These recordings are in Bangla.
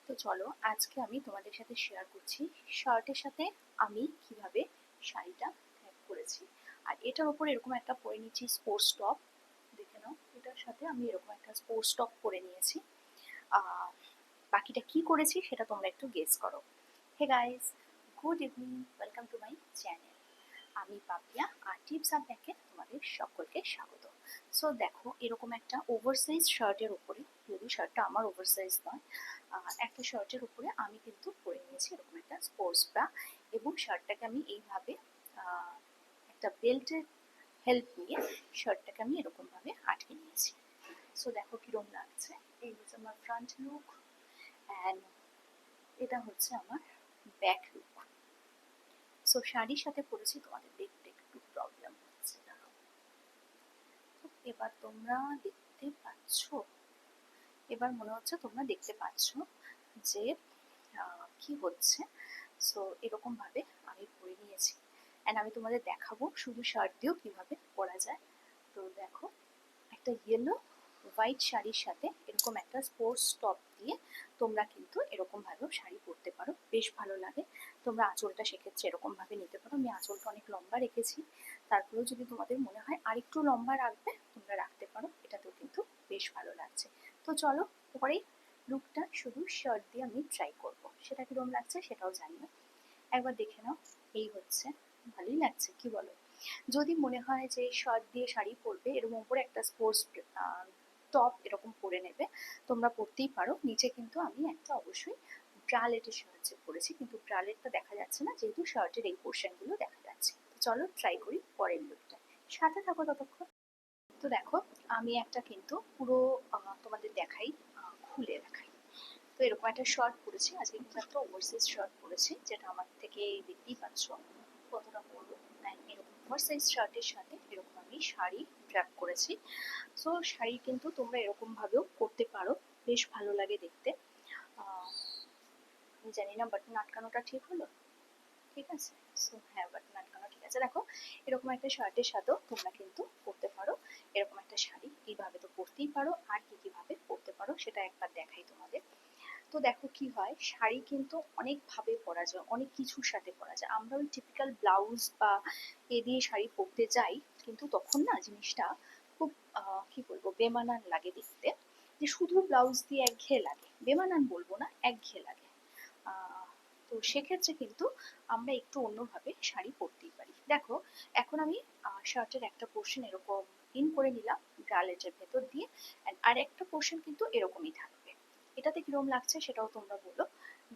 তো চলো আজকে আমি তোমাদের সাথে শেয়ার করছি শার্টের সাথে আমি কিভাবে শাড়িটা ট্যাগ করেছি। আর এটার উপর এরকম একটা পরে নিয়েছি স্পোর্টস টপ, দেখে নাও। এটার সাথে আমি এরকম একটা স্পোর্টস টপ পরে নিয়েছি। আহ, বাকিটা কি করেছি সেটা তোমরা একটু গেস করো। Hey guys, good evening, welcome to my channel. আমি পাপিয়া আর টিপস আপ ব্যাকে তোমাদের সকলকে স্বাগত। সো দেখো, এরকম একটা ওভারসাইজ শার্টের উপরে, যদি শার্টটা আমার ওভারসাইজ নয়, একটা শার্টের উপরে আমি কিন্তু পরে নিয়েছি এরকম একটা স্পোর্টস ব্রা, এবং শার্টটাকে আমি এইভাবে একটা বেল্টের হেল্প নিয়ে শার্টটাকে আমি এরকমভাবে আটকে নিয়েছি। সো দেখো কিরম লাগছে। এই হচ্ছে আমার ফ্রন্ট লুক, অ্যান্ড এটা হচ্ছে আমার ব্যাক লুক। সো শাড়ির সাথে পরেছি, তোমাদের দেখতে একটু প্রবলেম হচ্ছে না। এবার তোমরা দেখতে পাচ্ছ, এবার মনে হচ্ছে তোমরা দেখতে পাচ্ছ যে কি হচ্ছে। সো এরকম ভাবে আমি পরে নিয়েছি, অ্যান্ড আমি তোমাদের দেখাবো শুধু শার্ট দিয়েও কিভাবে পরা যায়। তো দেখো, একটা ইয়েলো হোয়াইট শাড়ির সাথে এরকম একটা স্পোর্টস টপ দিয়ে তোমরা কিন্তু এরকম ভাবেও শাড়ি পরতে পারো, বেশ ভালো লাগে। তোমরা আঁচলটা সেক্ষেত্রে এরকম ভাবে নিতে পারো। আমি আঁচলটা অনেক লম্বা রেখেছি, তারপরেও যদি তোমাদের মনে হয় আরেকটু লম্বা রাখবে তোমরা রাখতে পারো, এটাতেও কিন্তু বেশ ভালো লাগছে। তো চলো, পরেই লুকটা শুধু শার্ট দিয়ে আমি ট্রাই করব, সেটা কিরকম লাগছে সেটাও জানিও, একবার দেখে নাও। এই হচ্ছে, ভালোই লাগছে কি বলো? যদি মনে হয় যে শার্ট দিয়ে শাড়ি পরবে, এরকম উপরে একটা স্পোর্টস টপ এরকম পরে নেবে, তোমরা পরতেই পারো। নিচে কিন্তু আমি একটা অবশ্যই ব্রালেটের সাহায্যে পরেছি, কিন্তু ব্রালেটটা দেখা যাচ্ছে না যেহেতু শার্টের এই পোর্শনগুলো দেখা যাচ্ছে। তো চলো ট্রাই করি পরের লুকটা, সাথে থাকো ততক্ষণ। তো দেখো, আমি একটা কিন্তু পুরো তোমাদের দেখাই, খুলে দেখাই। তো এরকম একটা শার্ট পরেছি আজকে, কিন্তু একটা ওভারসাইজ শার্ট পরেছি, যেটা আমার থেকে দেখতেই পাচ্ছ কতটা বড়। এরকম ওভারসাইজ শার্টের সাথে এরকম আমি শাড়ি ট্র্যাপ করেছি। সো শাড়ি কিন্তু তোমরা এরকম ভাবেও করতে পারো, বেশ ভালো লাগে দেখতে। আমি জানি না বাটন আটকানোটা ঠিক হলো, ঠিক আছে? সো হ্যাঁ, বাটন আটকানো ঠিক আছে। দেখো, এরকম একটা শার্টের সাথেও তোমরা কিন্তু পরতে পারো এরকম একটা শাড়ি। এইভাবে তো পরতেই পারো, আর কি কিভাবে পরতে পারো সেটা একবার দেখাই তোমাদের। তো দেখো কি হয়, শাড়ি কিন্তু অনেকভাবে পরা যায়, অনেক কিছুর সাথে পরা যায়। আমরা ওই টিপিক্যাল ব্লাউজ বা এ দিয়ে শাড়ি পরতে যাই, কিন্তু তখন না জিনিসটা খুব কি বলবো, বেমানান লাগে দেখতে। যে শুধু ব্লাউজ দিয়ে একঘেয়ে লাগে, বেমানান বলবো না, একঘেয়ে লাগে। তো সেক্ষেত্রে কিন্তু আমরা একটু অন্যভাবে শাড়ি পরতেই পারি। দেখো, এখন আমি শার্টের একটা পোর্শন এরকম ইন করে নিলাম গালেটের ভেতর দিয়ে, আর একটা পোর্শন কিন্তু এরকমই থাকবে। এটাতে কিরকম লাগছে সেটাও তোমরা বলো।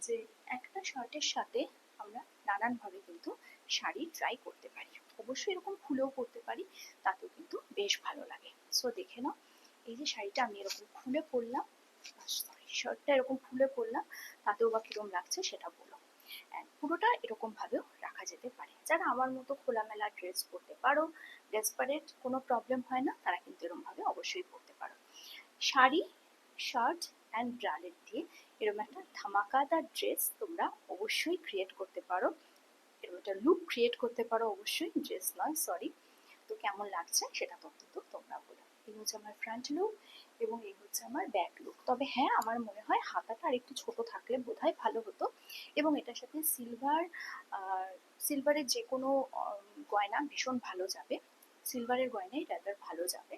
যে একটা শার্টের সাথে আমরা নানানভাবে কিন্তু শাড়ি ট্রাই করতে পারি, অবশ্যই এরকম খুলেও পরতে পারি, তাতেও কিন্তু বেশ ভালো লাগে। সো দেখে নাও, এই যে শাড়িটা আমি এরকম খুলে পরলাম, সরি শার্টটা এরকম খুলে পরলাম, তাতেও বা কিরকম লাগছে সেটা বলো। পুরোটা এরকম ভাবেও রাখা যেতে পারে। যারা আমার মতো খোলামেলা ড্রেস পরতে পারো, ডেসপারেট, কোনো প্রবলেম হয় না, তারা কিন্তু এরকম ভাবে অবশ্যই পরতে পারো। শাড়ি, শার্ট অ্যান্ড ব্রালেট দিয়ে এরকম একটা ধামাকাদার ড্রেস তোমরা অবশ্যই ক্রিয়েট করতে পারো, এরকম একটা লুক ক্রিয়েট করতে পারো অবশ্যই, ড্রেস নয় সরি। তো কেমন লাগছে সেটা তো কিন্তু তোমরা বলো। এই হচ্ছে আমার ফ্রন্ট লুক, এবং এই হচ্ছে আমার ব্যাক লুক। তবে হ্যাঁ, আমার মনে হয় হাতাটা আর একটু ছোট থাকলে বোধহয় ভালো হতো, এবং এটার সাথে সিলভার, সিলভারের যে কোনো গয়না ভীষণ ভালো যাবে, সিলভারের গয়নাই রাদার ভালো যাবে।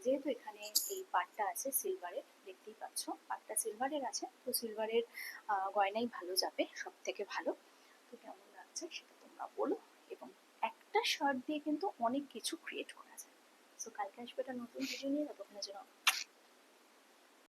যেহেতু এখানে এই পাটটা আছে সিলভারের, দেখতেই পাচ্ছ পাটটা সিলভারের আছে, তো সিলভারের গয়নাই ভালো যাবে, সব থেকে ভালো। তো কেমন লাগছে সেটা তোমরা বলো। এবং একটা শার্ট দিয়ে কিন্তু অনেক কিছু ক্রিয়েট করা যায়। সো কালকে আসবে একটা নতুন ভিডিও নিয়ে, ততক্ষণের জন্য